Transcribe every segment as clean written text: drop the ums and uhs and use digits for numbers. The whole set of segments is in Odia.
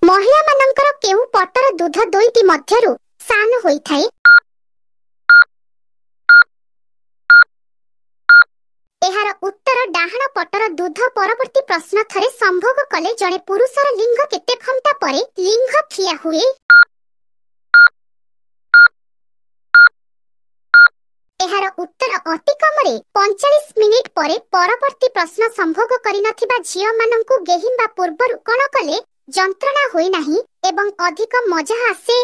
ମହିଳାମାନଙ୍କର କେଉଁ ପଟର ଦୁଧ ଦୁଇଟି ମଧ୍ୟରୁ ସାନ ହୋଇଥାଏ? ଏହାର ଉତ୍ତର ଡାହାଣ ପଟର ଦୁଧ। ପରବର୍ତ୍ତୀ ପ୍ରଶ୍ନ, ଥରେ ସମ୍ଭୋଗ କଲେ ଜଣେ ପୁରୁଷର ଲିଙ୍ଗ କେତେ ଘଣ୍ଟା ପରେ ଲିଙ୍ଗ ଠିଆ ହୁଏ? ଏହାର ଉତ୍ତର ଅତି କମରେ 45 ମିନିଟ୍ ପରେ। ପରବର୍ତ୍ତୀ ପ୍ରଶ୍ନ, ସମ୍ଭୋଗ କରିନଥିବା ଝିଅମାନଙ୍କୁ ଗେହିବା ପୂର୍ବରୁ କଣ କଲେ ଯନ୍ତ୍ରଣା ହୁଏ ନାହିଁ ଏବଂ ଅଧିକ ମଜା ଆସେ?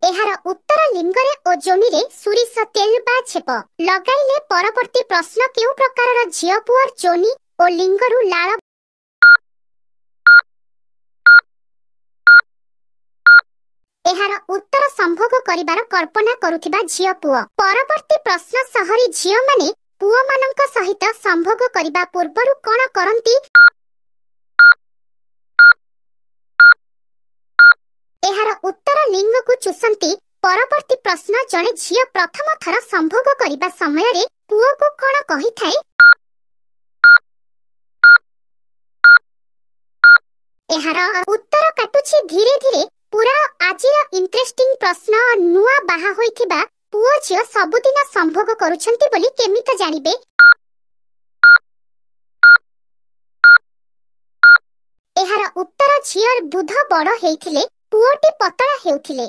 ଏହାର ଉତ୍ତର ଲିଙ୍ଗରେ ଓ ଯୋନିରେ ସୋରିଷ ତେଲ ବା ଛେପ ଲଗାଇଲେ। ପରବର୍ତ୍ତୀ ପ୍ରଶ୍ନ, କେଉଁ ପ୍ରକାରର ଝିଅ ପୁଅର ଯୋନି ଓ ଲିଙ୍ଗରୁ ଲାଳ? ଏହାର ଉତ୍ତର ସମ୍ଭୋଗ କରିବାର କଳ୍ପନା କରୁଥିବା ଝିଅ ପୁଅ। ପରବର୍ତ୍ତୀ ପ୍ରଶ୍ନ, ସହରୀ ଝିଅମାନେ ପୁଅମାନଙ୍କ ସହିତ ସମ୍ଭୋଗ କରିବା ପୂର୍ବରୁ କଣ କରନ୍ତି? ଏହାର ଉତ୍ତର ଲିଙ୍ଗକୁ ଚୁଷନ୍ତି। ପରବର୍ତ୍ତୀ ପ୍ରଶ୍ନ, ଜଣେ ଝିଅ ପ୍ରଥମ ଥର ସମ୍ଭୋଗ କରିବା ସମୟରେ ପୁଅକୁ କଣ କହିଥାଏ? ଏହାର ଉତ୍ତର କାଟୁଛି ଧୀରେ ଧୀରେ। ପୁରା ଆଜିର ଇଣ୍ଟରେଷ୍ଟିଂ ପ୍ରଶ୍ନ, ନୂଆ ବାହା ହୋଇଥିବା ପୁଅ ଝିଅ ସବୁଦିନ ସମ୍ଭୋଗ କରୁଛନ୍ତି ବୋଲି କେମିତି ଜାଣିବେ? ଏହାର ଉତ୍ତର, ଝିଅର ଦୁଧ ବଡ଼ ହେଇଥିଲେ ପୁଅଟି ପତଳା ହେଉଥିଲେ।